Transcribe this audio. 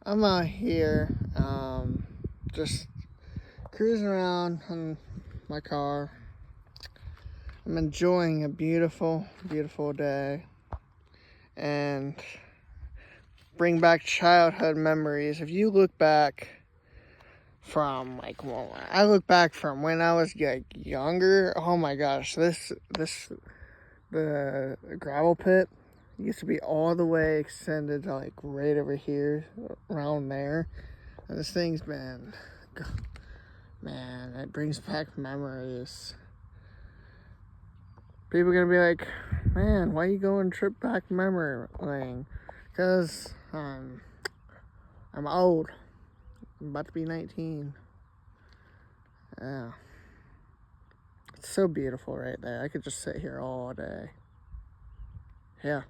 I'm out here, just cruising around in my car. I'm enjoying a beautiful, beautiful day and bring back childhood memories. If you look back from I look back from when I was younger. Oh my gosh, the gravel pit used to be all the way extended to right over here, around there. And this thing's been, man, it brings back memories. People are gonna be like, man, why you going trip back memory lane? Because I'm old. I'm about to be 19. Yeah. It's so beautiful right there. I could just sit here all day. Yeah.